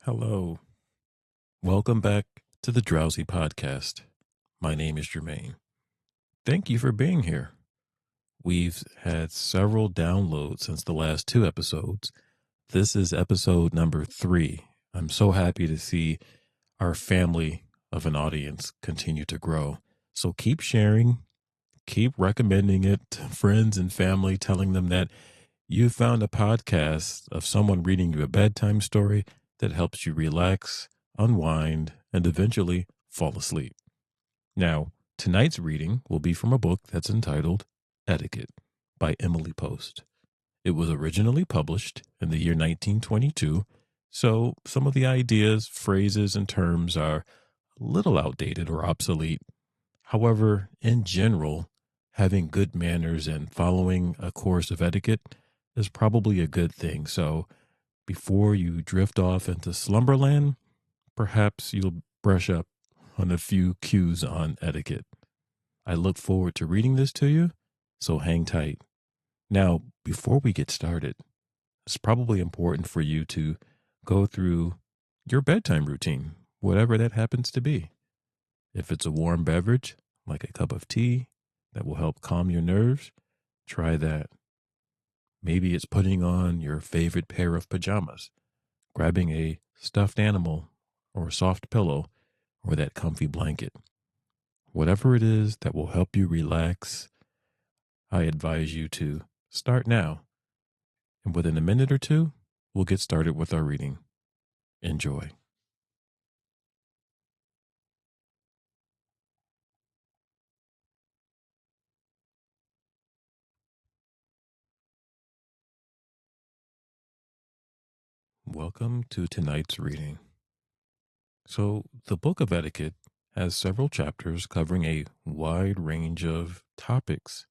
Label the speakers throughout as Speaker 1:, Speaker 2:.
Speaker 1: Hello. Welcome back to the Drowsy Podcast. My name is Jermaine. Thank you for being here. We've had several downloads since the last two episodes. This is episode number 3. I'm so happy to see our family of an audience continue to grow. So keep sharing, keep recommending it to friends and family, telling them that you found a podcast of someone reading you a bedtime story that helps you relax, unwind, and eventually fall asleep. Now, tonight's reading will be from a book that's entitled Etiquette by Emily Post. It was originally published in the year 1922, so some of the ideas, phrases, and terms are a little outdated or obsolete. However, in general, having good manners and following a course of etiquette is probably a good thing. So before you drift off into slumberland, perhaps you'll brush up on a few cues on etiquette. I look forward to reading this to you, so hang tight. Now, before we get started, it's probably important for you to go through your bedtime routine, whatever that happens to be. If it's a warm beverage, like a cup of tea, that will help calm your nerves, try that. Maybe it's putting on your favorite pair of pajamas, grabbing a stuffed animal or a soft pillow or that comfy blanket. Whatever it is that will help you relax, I advise you to start now. And within a minute or two, we'll get started with our reading. Enjoy. Welcome to tonight's reading. So, the Book of Etiquette has several chapters covering a wide range of topics.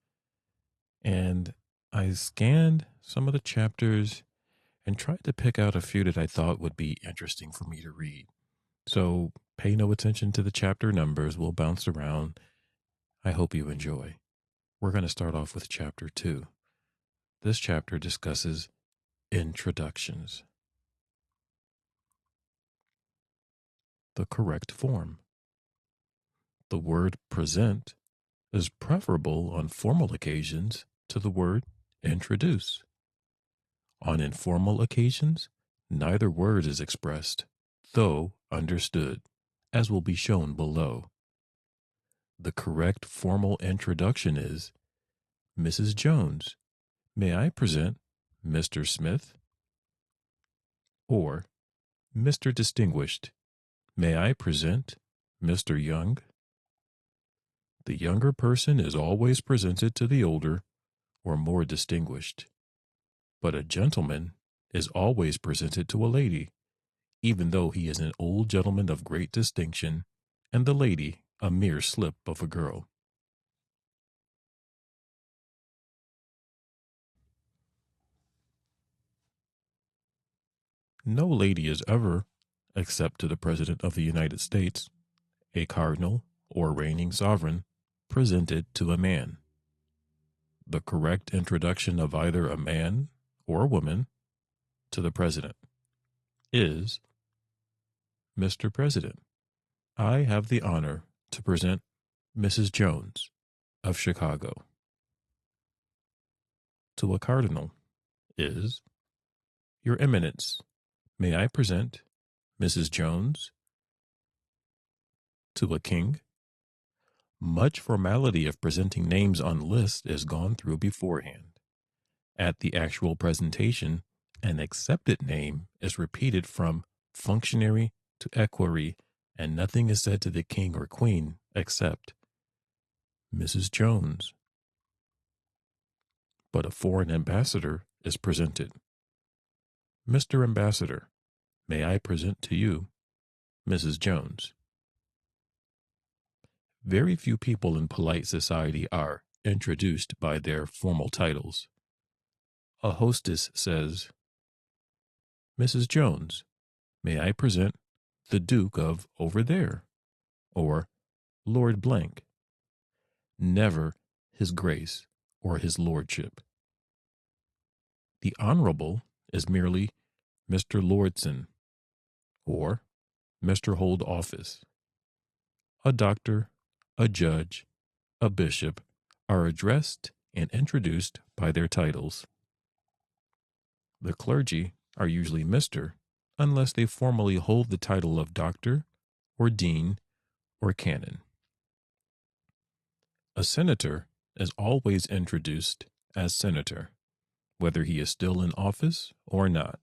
Speaker 1: And I scanned some of the chapters and tried to pick out a few that I thought would be interesting for me to read. So, pay no attention to the chapter numbers, we'll bounce around. I hope you enjoy. We're going to start off with chapter 2. This chapter discusses introductions. The correct form. The word present is preferable on formal occasions to the word introduce. On informal occasions, neither word is expressed, though understood, as will be shown below. The correct formal introduction is Mrs. Jones, may I present Mr. Smith? Or Mr. Distinguished, may I present Mr. Young? The younger person is always presented to the older or more distinguished, but a gentleman is always presented to a lady, even though he is an old gentleman of great distinction and the lady a mere slip of a girl. No lady is ever, except to the President of the United States, a cardinal or reigning sovereign, presented to a man. The correct introduction of either a man or a woman to the President is Mr. President, I have the honor to present Mrs. Jones of Chicago. To a cardinal is Your Eminence, may I present Mrs. Jones? To a king, much formality of presenting names on lists is gone through beforehand. At the actual presentation, an accepted name is repeated from functionary to equerry, and nothing is said to the king or queen except Mrs. Jones. But a foreign ambassador is presented. Mr. Ambassador, may I present to you Mrs. Jones? Very few people in polite society are introduced by their formal titles. A hostess says, Mrs. Jones, may I present the Duke of over there, or Lord Blank. Never His Grace or His Lordship. The Honorable is merely Mr. Lordson, or Mr. Hold Office. A doctor, a judge, a bishop are addressed and introduced by their titles. The clergy are usually Mr., unless they formally hold the title of doctor or dean or canon. A senator is always introduced as senator, whether he is still in office or not.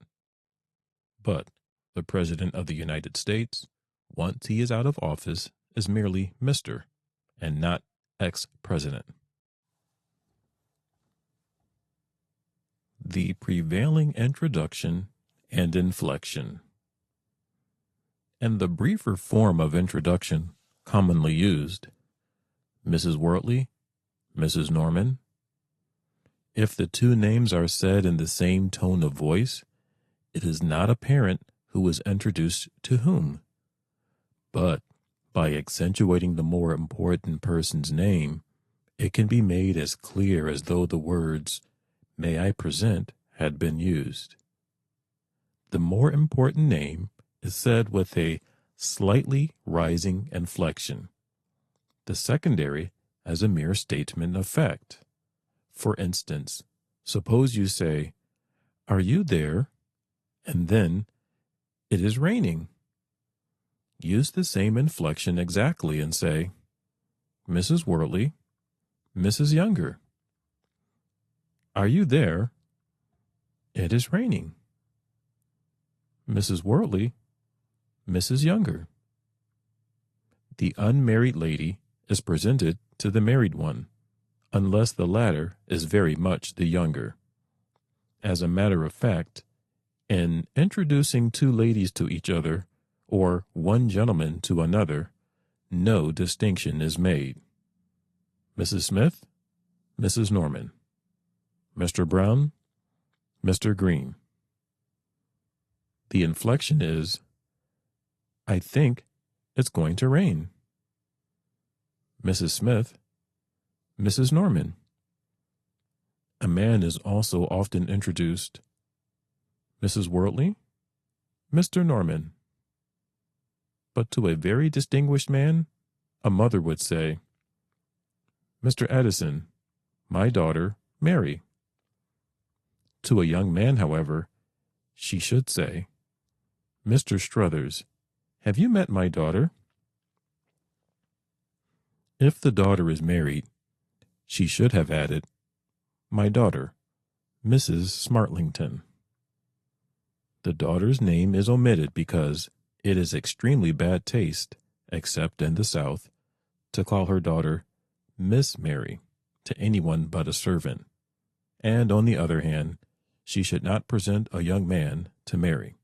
Speaker 1: But the President of the United States, once he is out of office, is merely Mr. and not ex-president. The prevailing introduction and inflection. And the briefer form of introduction commonly used, Mrs. Wortley, Mrs. Norman. If the two names are said in the same tone of voice, it is not apparent who is introduced to whom. But by accentuating the more important person's name, it can be made as clear as though the words, "May I present," had been used. The more important name is said with a slightly rising inflection. The secondary as a mere statement of fact. For instance, suppose you say, "Are you there?" and then, "It is raining." Use the same inflection exactly and say, "Mrs. Wortley, Mrs. Younger. Are you there? It is raining." Mrs. Wortley, Mrs. Younger. The unmarried lady is presented to the married one, unless the latter is very much the younger. As a matter of fact, in introducing two ladies to each other, or one gentleman to another, no distinction is made. Mrs. Smith, Mrs. Norman. Mr. Brown, Mr. Green. The inflection is, "I think it's going to rain." Mrs. Smith, Mrs. Norman. A man is also often introduced, "Mrs. Wortley, Mr. Norman." But to a very distinguished man, a mother would say, "Mr. Edison, my daughter, Mary." To a young man, however, she should say, "Mr. Struthers, have you met my daughter?" If the daughter is married, she should have added, "My daughter, Mrs. Smartlington." The daughter's name is omitted because it is extremely bad taste, except in the South, to call her daughter Miss Mary to anyone but a servant. And on the other hand, she should not present a young man to Mary.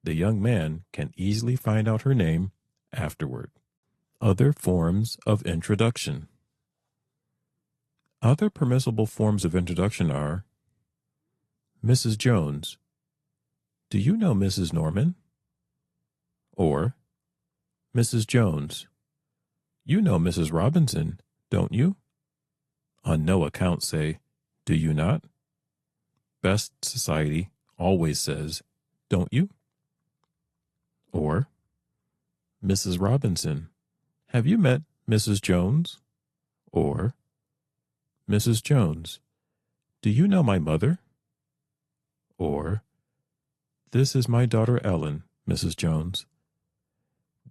Speaker 1: The young man can easily find out her name afterward. Other forms of introduction. Other permissible forms of introduction are, "Mrs. Jones, do you know Mrs. Norman?" Or, "Mrs. Jones, you know Mrs. Robinson, don't you?" On no account say, "Do you not?" Best society always says, "Don't you?" Or, "Mrs. Robinson, have you met Mrs. Jones?" Or, "Mrs. Jones, do you know my mother?" Or, "This is my daughter Ellen, Mrs. Jones."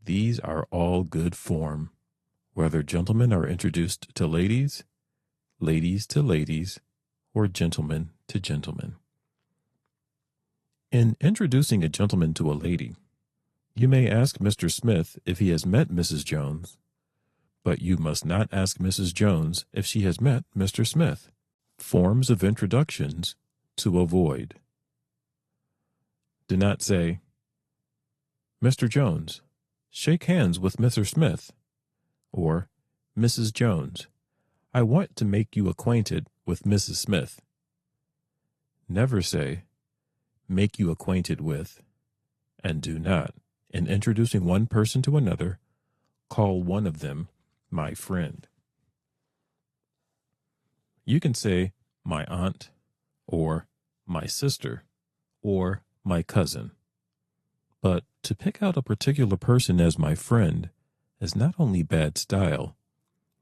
Speaker 1: These are all good form, whether gentlemen are introduced to ladies, ladies to ladies, or gentlemen to gentlemen. In introducing a gentleman to a lady, you may ask Mr. Smith if he has met Mrs. Jones, but you must not ask Mrs. Jones if she has met Mr. Smith. Forms of introductions to avoid. Do not say, "Mr. Jones, shake hands with Mr. Smith," or, "Mrs. Jones, I want to make you acquainted with Mrs. Smith." Never say, "Make you acquainted with," and do not, in introducing one person to another, call one of them "my friend." You can say "my aunt," or "my sister," or "my cousin." But to pick out a particular person as my friend is not only bad style,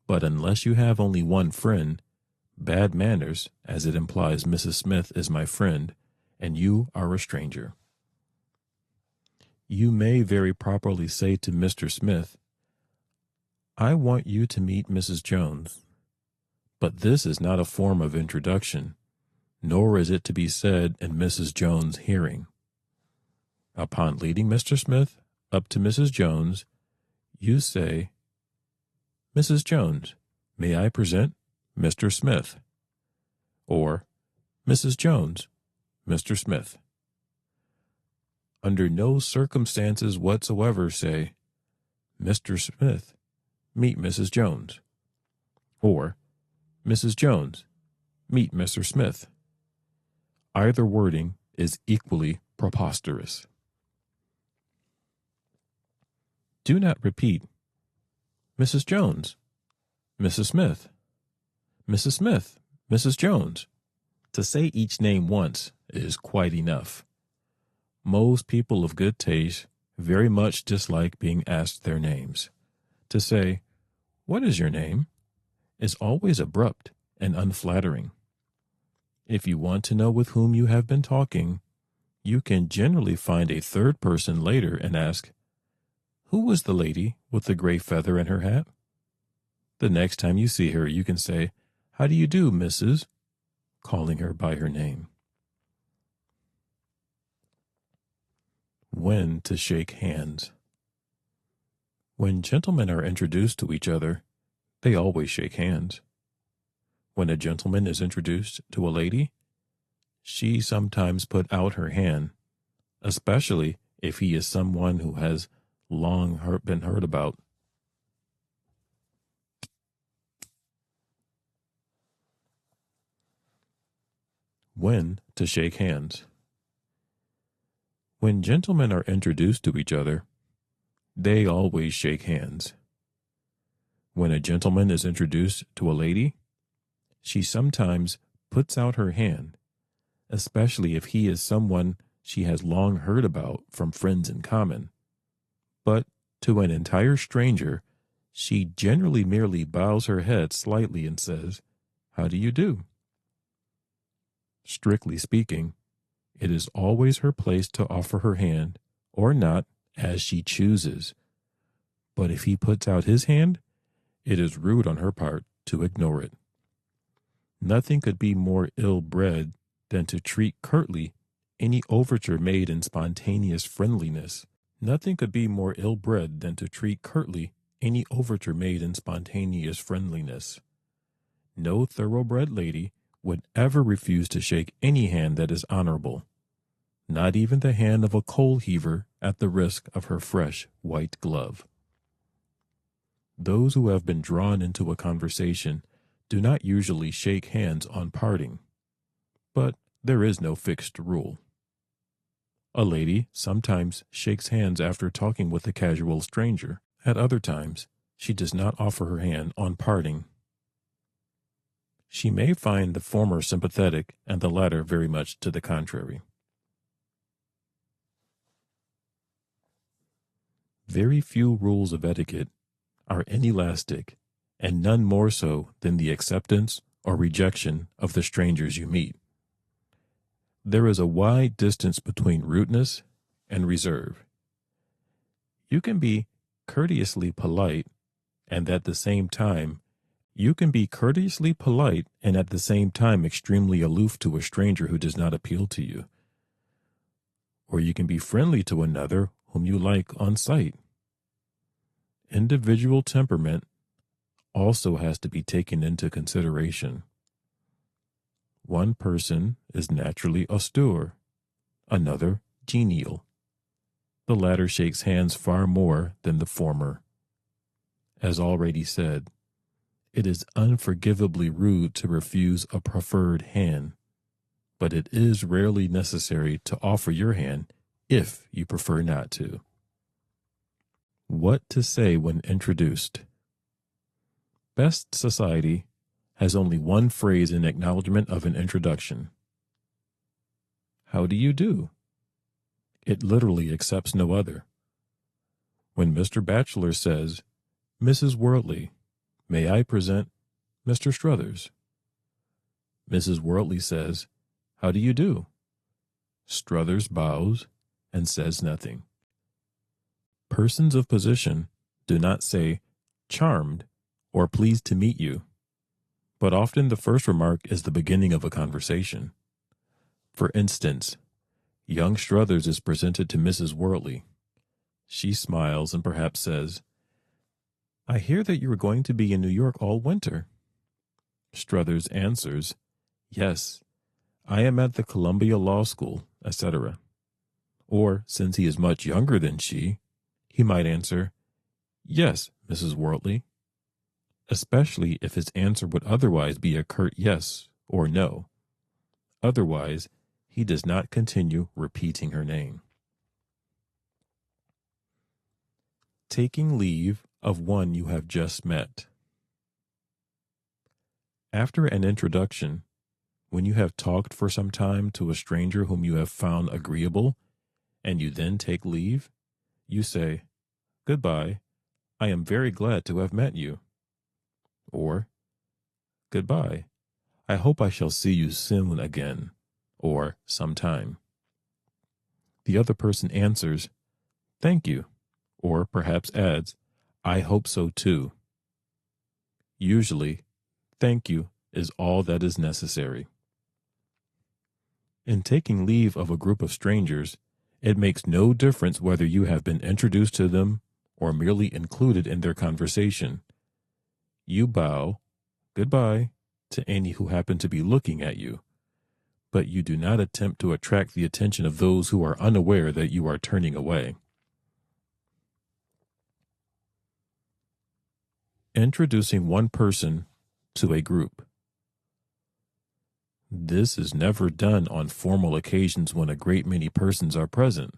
Speaker 1: but unless you have only one friend, bad manners, as it implies Mrs. Smith is my friend, and you are a stranger. You may very properly say to Mr. Smith, I want you to meet Mrs. Jones. But this is not a form of introduction, nor is it to be said in Mrs. Jones' hearing. Upon leading Mr. Smith up to Mrs. Jones, you say, Mrs. Jones, may I present Mr. Smith? Or, Mrs. Jones, Mr. Smith. Under no circumstances whatsoever say, Mr. Smith, meet Mrs. Jones. Or, Mrs. Jones, meet Mr. Smith. Either wording is equally preposterous. Do not repeat, Mrs. Jones, Mrs. Smith, Mrs. Smith, Mrs. Jones. To say each name once is quite enough. Most people of good taste very much dislike being asked their names. To say, what is your name? Is always abrupt and unflattering. If you want to know with whom you have been talking, you can generally find a third person later and ask, who was the lady with the gray feather in her hat? The next time you see her, you can say, how do you do, Mrs., calling her by her name. When to shake hands. When gentlemen are introduced to each other, they always shake hands. When a gentleman is introduced to a lady, she sometimes put out her hand, especially if he is someone who has long been heard about. When to shake hands. When gentlemen are introduced to each other, they always shake hands. When a gentleman is introduced to a lady, she sometimes puts out her hand, especially if he is someone she has long heard about from friends in common. But to an entire stranger, she generally merely bows her head slightly and says, how do you do? Strictly speaking, it is always her place to offer her hand, or not, as she chooses. But if he puts out his hand, it is rude on her part to ignore it. Nothing could be more ill-bred than to treat curtly any overture made in spontaneous friendliness. Nothing could be more ill-bred than to treat curtly any overture made in spontaneous friendliness. No thoroughbred lady would ever refuse to shake any hand that is honorable, not even the hand of a coal heaver at the risk of her fresh white glove. Those who have been drawn into a conversation do not usually shake hands on parting, but there is no fixed rule. A lady sometimes shakes hands after talking with a casual stranger. At other times, she does not offer her hand on parting. She may find the former sympathetic and the latter very much to the contrary. Very few rules of etiquette are inelastic, and none more so than the acceptance or rejection of the strangers you meet. There is a wide distance between rudeness and reserve. You can be courteously polite, and at the same time, extremely aloof to a stranger who does not appeal to you. Or you can be friendly to another whom you like on sight. Individual temperament also has to be taken into consideration. One person is naturally austere, another genial. The latter shakes hands far more than the former. As already said, it is unforgivably rude to refuse a proffered hand, but it is rarely necessary to offer your hand if you prefer not to. What to say when introduced. Best society has only one phrase in acknowledgement of an introduction. How do you do? It literally accepts no other. When Mr. Batchelor says, "Mrs. Worldly, may I present Mr. Struthers?" Mrs. Worldly says, "How do you do?" Struthers bows and says nothing. Persons of position do not say "charmed" or "pleased to meet you," but often the first remark is the beginning of a conversation. For instance, young Struthers is presented to Mrs. Worldly. She smiles and perhaps says, "I hear that you are going to be in New York all winter." Struthers answers, "Yes, I am at the Columbia Law School," etc. Or, since he is much younger than she, he might answer, "Yes, Mrs. Wortley," especially if his answer would otherwise be a curt yes or no. Otherwise, he does not continue repeating her name. Taking leave of one you have just met. After an introduction, when you have talked for some time to a stranger whom you have found agreeable, and you then take leave, you say, "Goodbye, I am very glad to have met you." Or, "Goodbye, I hope I shall see you soon again," or sometime. The other person answers, "Thank you," or perhaps adds, "I hope so too." Usually, "thank you" is all that is necessary. In taking leave of a group of strangers, it makes no difference whether you have been introduced to them or merely included in their conversation. You bow, "Goodbye," to any who happen to be looking at you, but you do not attempt to attract the attention of those who are unaware that you are turning away. Introducing one person to a group. This is never done on formal occasions when a great many persons are present.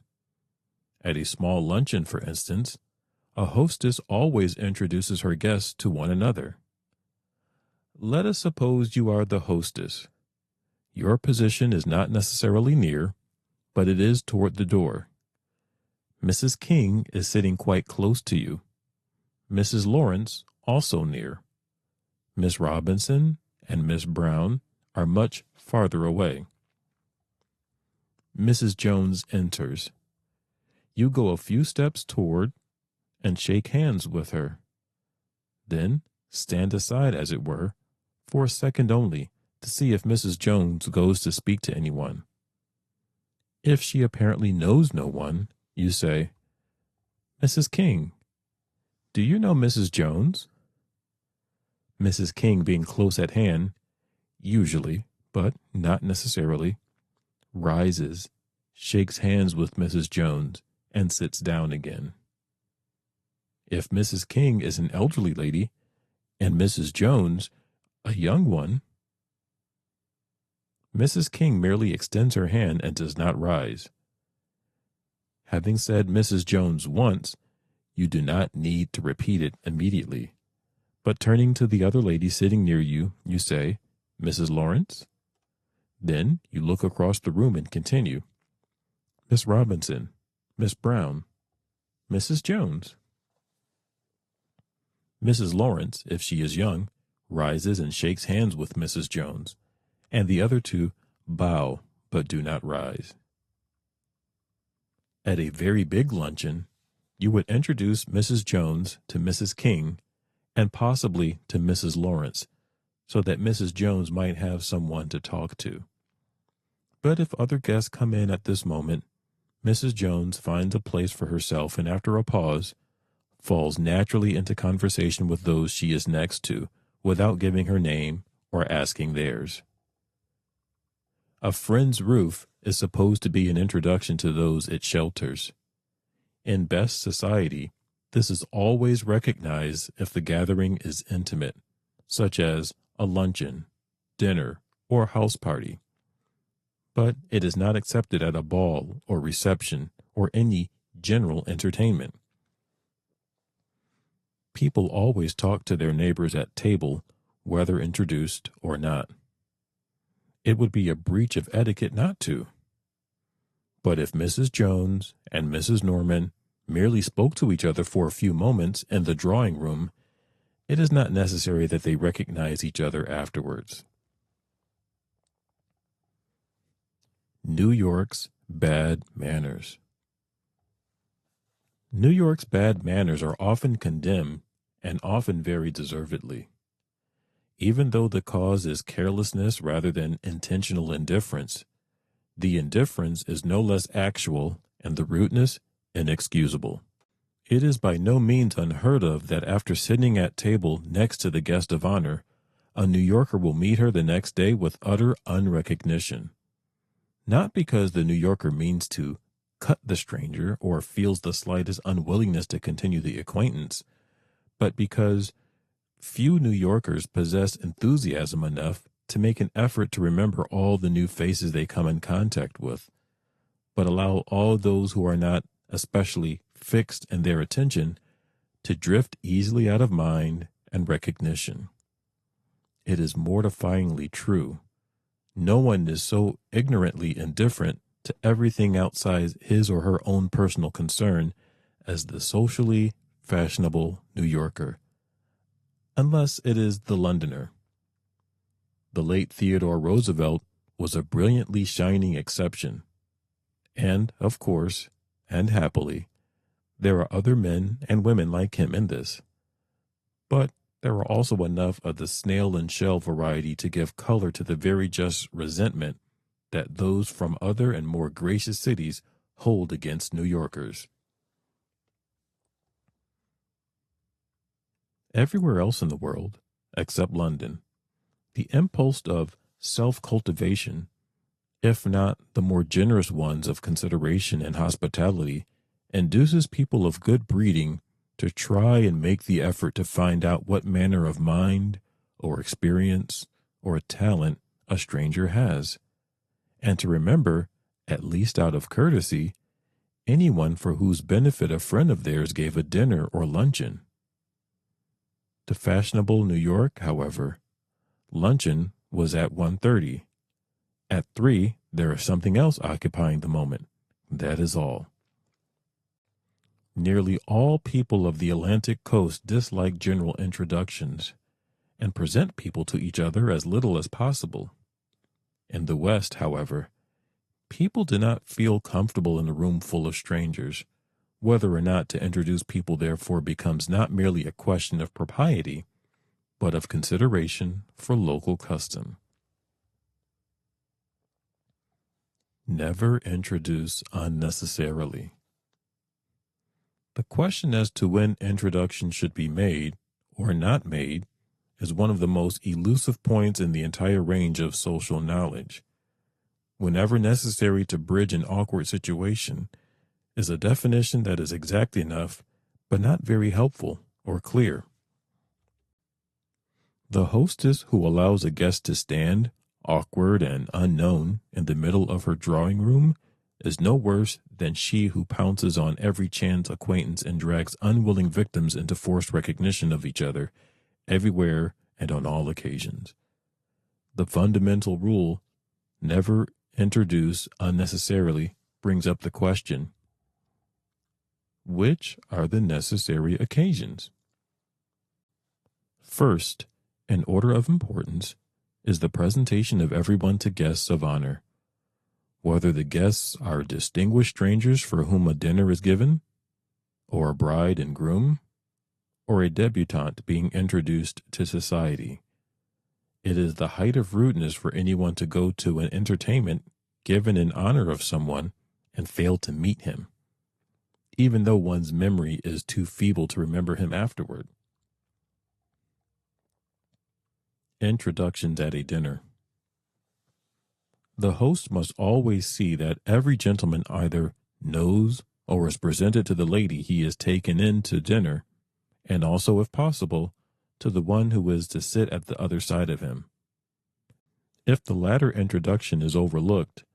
Speaker 1: At a small luncheon, for instance, a hostess always introduces her guests to one another. Let us suppose you are the hostess. Your position is not necessarily near, but it is toward the door. Mrs. King is sitting quite close to you. Mrs. Lawrence also near. Miss Robinson and Miss Brown are much farther away. Mrs. Jones enters. You go a few steps toward and shake hands with her. Then stand aside, as it were, for a second only, to see if Mrs. Jones goes to speak to anyone. If she apparently knows no one, you say, "Mrs. King, do you know Mrs. Jones?" Mrs. King, being close at hand, usually, but not necessarily, rises, shakes hands with Mrs. Jones, and sits down again. If Mrs. King is an elderly lady and Mrs. Jones a young one, Mrs. King merely extends her hand and does not rise. Having said Mrs. Jones once, you do not need to repeat it immediately, but turning to the other lady sitting near you, you say, "Mrs. Lawrence?" Then you look across the room and continue, "Miss Robinson, Miss Brown, Mrs. Jones." Mrs. Lawrence, if she is young, rises and shakes hands with Mrs. Jones, and the other two bow but do not rise. At a very big luncheon, you would introduce Mrs. Jones to Mrs. King and possibly to Mrs. Lawrence, so that Mrs. Jones might have someone to talk to. But if other guests come in at this moment, Mrs. Jones finds a place for herself and after a pause, falls naturally into conversation with those she is next to without giving her name or asking theirs. A friend's roof is supposed to be an introduction to those it shelters. In best society, this is always recognized if the gathering is intimate, such as a luncheon, dinner, or house party. But it is not accepted at a ball or reception or any general entertainment. People always talk to their neighbors at table, whether introduced or not. It would be a breach of etiquette not to. But if Mrs. Jones and Mrs. Norman merely spoke to each other for a few moments in the drawing room, it is not necessary that they recognize each other afterwards. New York's bad manners. New York's bad manners are often condemned, and often very deservedly. Even though the cause is carelessness rather than intentional indifference, the indifference is no less actual and the rudeness inexcusable. It is by no means unheard of that after sitting at table next to the guest of honor, a New Yorker will meet her the next day with utter unrecognition. Not because the New Yorker means to cut the stranger or feels the slightest unwillingness to continue the acquaintance, but because few New Yorkers possess enthusiasm enough to make an effort to remember all the new faces they come in contact with, but allow all those who are not especially fixed in their attention to drift easily out of mind and recognition. It is mortifyingly true. No one is so ignorantly indifferent to everything outside his or her own personal concern as the socially fashionable New Yorker, unless it is the Londoner. The late Theodore Roosevelt was a brilliantly shining exception. And, of course, and happily, there are other men and women like him in this. But there are also enough of the snail and shell variety to give color to the very just resentment that those from other and more gracious cities hold against New Yorkers. Everywhere else in the world, except London, the impulse of self-cultivation, if not the more generous ones of consideration and hospitality, induces people of good breeding to try and make the effort to find out what manner of mind or experience or talent a stranger has, and to remember, at least out of courtesy, anyone for whose benefit a friend of theirs gave a dinner or luncheon. To fashionable New York, however, luncheon was at 1:30. At 3, there is something else occupying the moment. That is all. Nearly all people of the Atlantic coast dislike general introductions and present people to each other as little as possible. In the West, however, people do not feel comfortable in a room full of strangers. Whether or not to introduce people therefore becomes not merely a question of propriety, but of consideration for local custom. Never introduce unnecessarily. The question as to when introduction should be made or not made is one of the most elusive points in the entire range of social knowledge. Whenever necessary to bridge an awkward situation is a definition that is exact enough, but not very helpful or clear. The hostess who allows a guest to stand, awkward and unknown, in the middle of her drawing room is no worse than she who pounces on every chance acquaintance and drags unwilling victims into forced recognition of each other, everywhere and on all occasions. The fundamental rule, never introduce unnecessarily, brings up the question, which are the necessary occasions? First, in order of importance, is the presentation of everyone to guests of honor. Whether the guests are distinguished strangers for whom a dinner is given, or a bride and groom, or a debutante being introduced to society. It is the height of rudeness for anyone to go to an entertainment given in honor of someone and fail to meet him, even though one's memory is too feeble to remember him afterward. Introductions at a dinner. The host must always see that every gentleman either knows or is presented to the lady he is taken in to dinner, and also, if possible, to the one who is to sit at the other side of him. If the latter introduction is overlooked,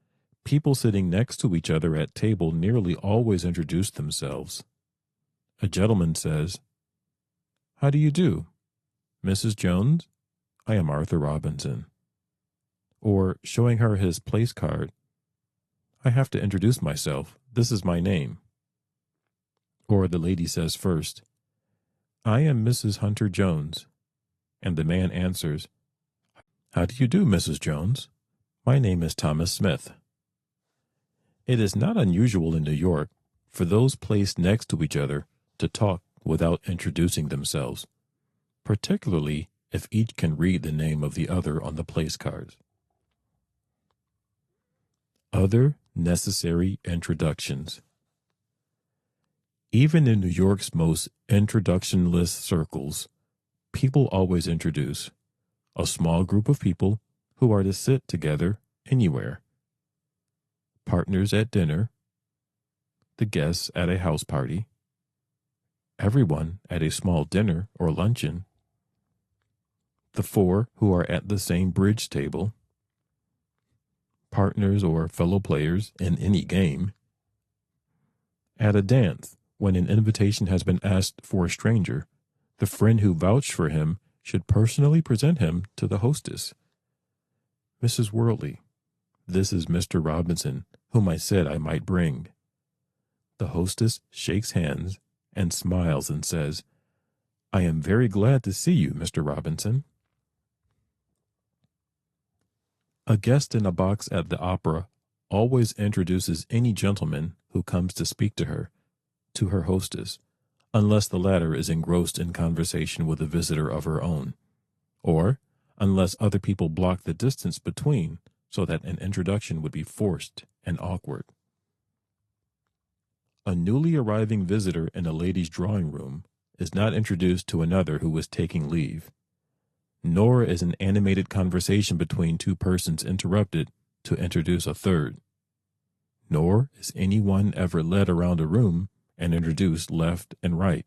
Speaker 1: people sitting next to each other at table nearly always introduce themselves. A gentleman says, "How do you do? Mrs. Jones? I am Arthur Robinson." Or, showing her his place card, I have to introduce myself. This is my name. Or the lady says first, I am Mrs. Hunter Jones. And the man answers, How do you do, Mrs. Jones? My name is Thomas Smith. It is not unusual in New York for those placed next to each other to talk without introducing themselves, particularly if each can read the name of the other on the place cards. Other necessary introductions. Even in New York's most introductionless circles, people always introduce a small group of people who are to sit together anywhere. Partners at dinner, the guests at a house party, everyone at a small dinner or luncheon, the four who are at the same bridge table, partners or fellow players in any game, at a dance when an invitation has been asked for a stranger, the friend who vouched for him should personally present him to the hostess. Mrs. Worley, this is Mr. Robinson, whom I said I might bring. The hostess shakes hands and smiles and says, I am very glad to see you, Mr. Robinson. A guest in a box at the opera always introduces any gentleman who comes to speak to her hostess, unless the latter is engrossed in conversation with a visitor of her own, or unless other people block the distance between so that an introduction would be forced and awkward. A newly arriving visitor in a lady's drawing room is not introduced to another who is taking leave, nor is an animated conversation between two persons interrupted to introduce a third, nor is anyone ever led around a room and introduced left and right.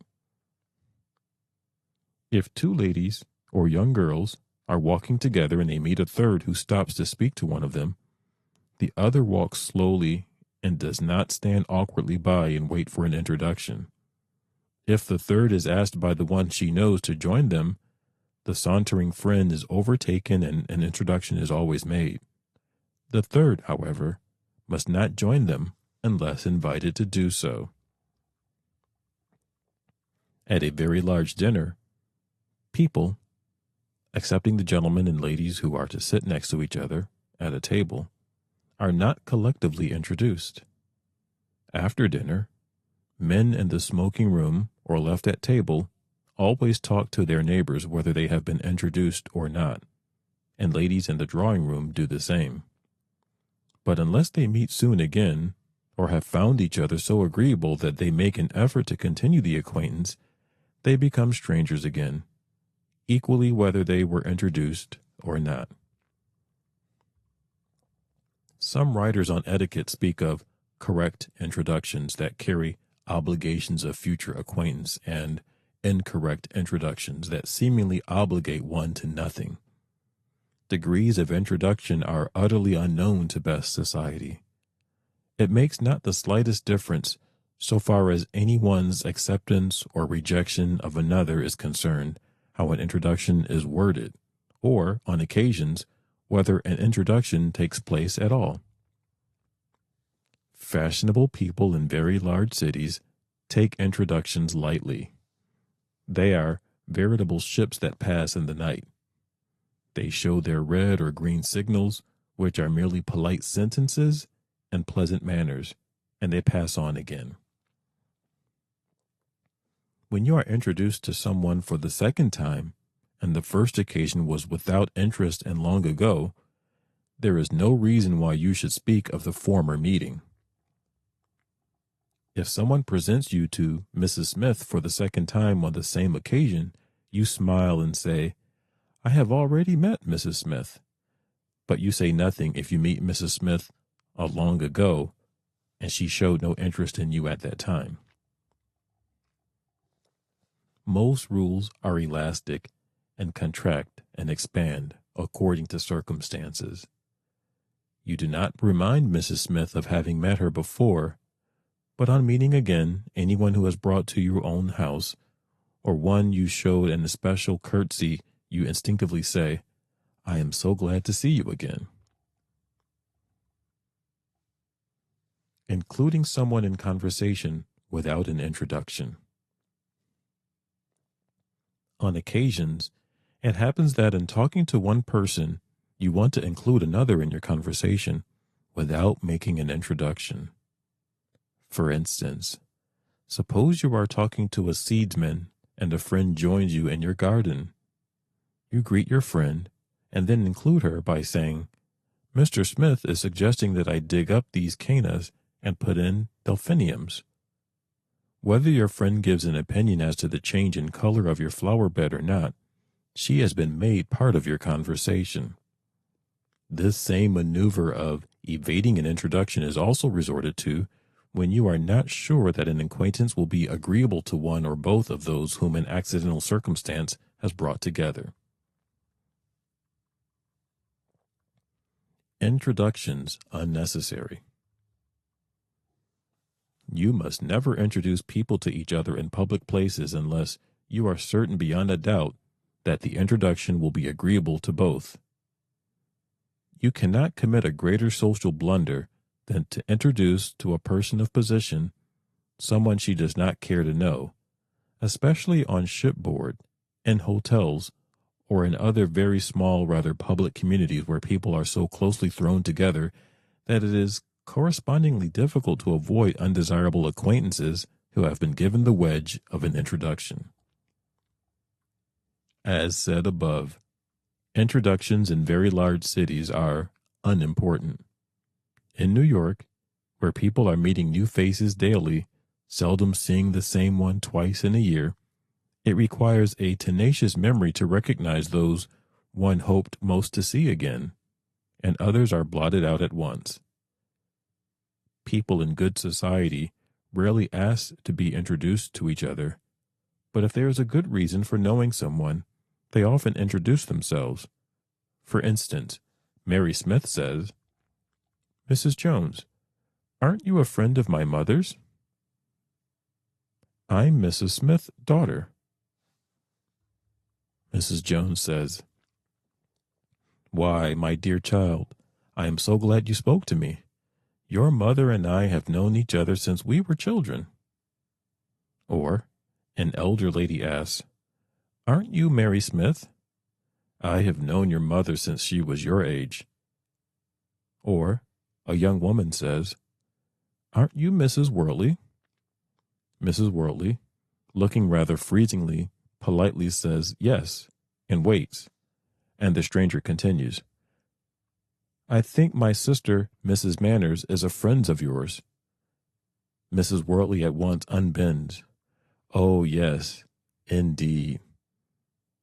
Speaker 1: If two ladies or young girls are walking together and they meet a third who stops to speak to one of them, the other walks slowly and does not stand awkwardly by and wait for an introduction. If the third is asked by the one she knows to join them, the sauntering friend is overtaken and an introduction is always made. The third, however, must not join them unless invited to do so. At a very large dinner, people, excepting the gentlemen and ladies who are to sit next to each other at a table, are not collectively introduced. After dinner, men in the smoking room or left at table always talk to their neighbors whether they have been introduced or not, and ladies in the drawing room do the same. But unless they meet soon again, or have found each other so agreeable that they make an effort to continue the acquaintance, they become strangers again, equally whether they were introduced or not. Some writers on etiquette speak of correct introductions that carry obligations of future acquaintance and incorrect introductions that seemingly obligate one to nothing. Degrees of introduction are utterly unknown to best society. It makes not the slightest difference so far as anyone's acceptance or rejection of another is concerned how an introduction is worded, or, on occasions, whether an introduction takes place at all. Fashionable people in very large cities take introductions lightly. They are veritable ships that pass in the night. They show their red or green signals, which are merely polite sentences and pleasant manners, and they pass on again. When you are introduced to someone for the second time, and the first occasion was without interest and long ago, there is no reason why you should speak of the former meeting. If someone presents you to Mrs. Smith for the second time on the same occasion, you smile and say, I have already met Mrs. Smith. But you say nothing if you meet Mrs. Smith long ago and she showed no interest in you at that time. Most rules are elastic and contract and expand according to circumstances. You do not remind Mrs. Smith of having met her before, but on meeting again anyone who has brought to your own house, or one you showed an especial courtesy, you instinctively say, I am so glad to see you again. including someone in conversation without an introduction. On occasions, it happens that in talking to one person, you want to include another in your conversation without making an introduction. For instance, suppose you are talking to a seedsman and a friend joins you in your garden. You greet your friend and then include her by saying, "Mr. Smith is suggesting that I dig up these cannas and put in delphiniums." Whether your friend gives an opinion as to the change in color of your flower bed or not, she has been made part of your conversation. This same maneuver of evading an introduction is also resorted to when you are not sure that an acquaintance will be agreeable to one or both of those whom an accidental circumstance has brought together. Introductions unnecessary. You must never introduce people to each other in public places unless you are certain beyond a doubt that the introduction will be agreeable to both. You cannot commit a greater social blunder than to introduce to a person of position someone she does not care to know, especially on shipboard, in hotels, or in other very small, rather public communities where people are so closely thrown together that it is correspondingly difficult to avoid undesirable acquaintances who have been given the wedge of an introduction. As said above, introductions in very large cities are unimportant. In New York, where people are meeting new faces daily, seldom seeing the same one twice in a year, it requires a tenacious memory to recognize those one hoped most to see again, and others are blotted out at once. People in good society rarely ask to be introduced to each other, but if there is a good reason for knowing someone, they often introduce themselves. For instance, Mary Smith says, "Mrs. Jones, aren't you a friend of my mother's?" "I'm Mrs. Smith's daughter." Mrs. Jones says, "Why, my dear child, I am so glad you spoke to me. Your mother and I have known each other since we were children." Or, an elder lady asks, "Aren't you Mary Smith?" "I have known your mother since she was your age." Or, a young woman says, "Aren't you Mrs. Wortley?" Mrs. Wortley, looking rather freezingly, politely says yes, and waits, and the stranger continues, "I think my sister, Mrs. Manners, is a friend of yours." Mrs. Wortley at once unbends. "Oh, yes, indeed.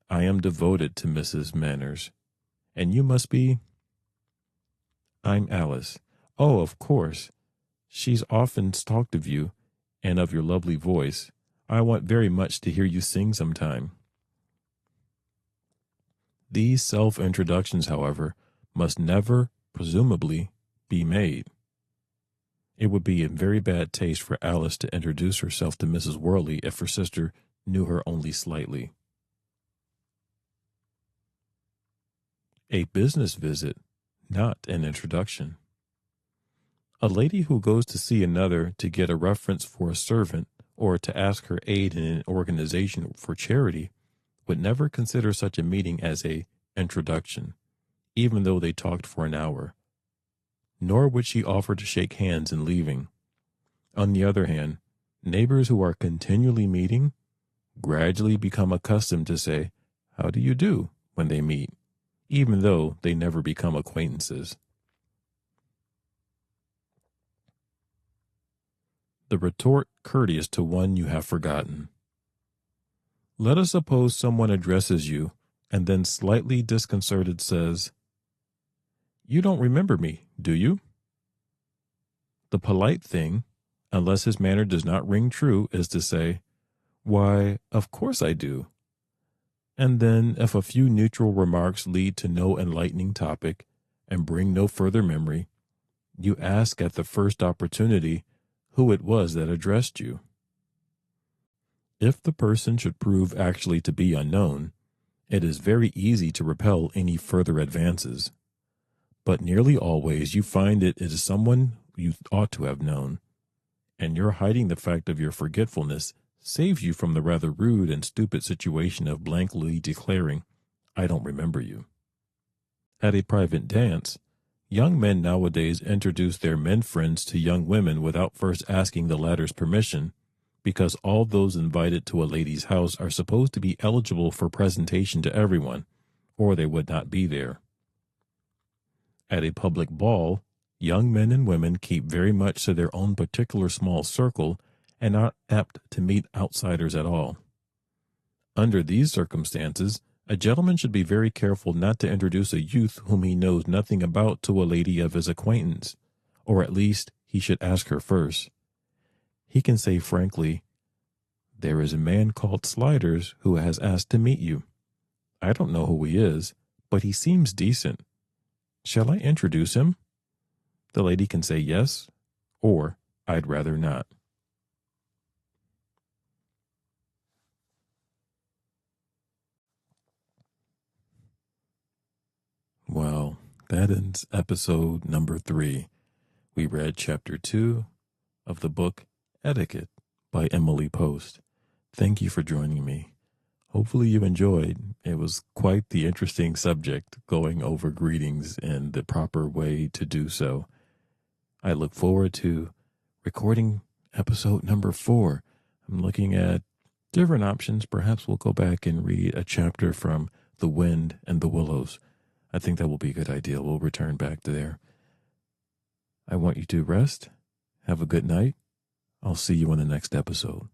Speaker 1: I am devoted to Mrs. Manners. And you must be—" "I'm Alice." "Oh, of course. She's often talked of you and of your lovely voice. I want very much to hear you sing sometime." These self-introductions, however, must never, presumably, be made. It would be in very bad taste for Alice to introduce herself to Mrs. Worley if her sister knew her only slightly. A business visit, not an introduction. A lady who goes to see another to get a reference for a servant or to ask her aid in an organization for charity would never consider such a meeting as a introduction, even though they talked for an hour. Nor would she offer to shake hands in leaving. On the other hand, neighbors who are continually meeting gradually become accustomed to say, "How do you do?" when they meet, even though they never become acquaintances. The retort courteous to one you have forgotten. Let us suppose someone addresses you and then slightly disconcerted says, "You don't remember me, do you?" The polite thing, unless his manner does not ring true, is to say, "Why, of course I do." And then, if a few neutral remarks lead to no enlightening topic and bring no further memory, you ask at the first opportunity who it was that addressed you. If the person should prove actually to be unknown, it is very easy to repel any further advances. But nearly always you find it is someone you ought to have known, and your hiding the fact of your forgetfulness saves you from the rather rude and stupid situation of blankly declaring, I don't remember you. At a private dance, young men nowadays introduce their men friends to young women without first asking the latter's permission, because all those invited to a lady's house are supposed to be eligible for presentation to everyone, or they would not be there. At a public ball, young men and women keep very much to their own particular small circle and are apt to meet outsiders at all. Under these circumstances, a gentleman should be very careful not to introduce a youth whom he knows nothing about to a lady of his acquaintance, or at least he should ask her first. He can say frankly, there is a man called Sliders who has asked to meet you. I don't know who he is, but he seems decent. Shall I introduce him? The lady can say yes, or I'd rather not. Well, that ends episode number 3. We read chapter 2 of the book Etiquette by Emily Post. Thank you for joining me. Hopefully you enjoyed. It was quite the interesting subject, going over greetings and the proper way to do so. I look forward to recording episode number 4. I'm looking at different options. Perhaps we'll go back and read a chapter from The Wind and the Willows. I think that will be a good idea. We'll return back to there. I want you to rest. Have a good night. I'll see you in the next episode.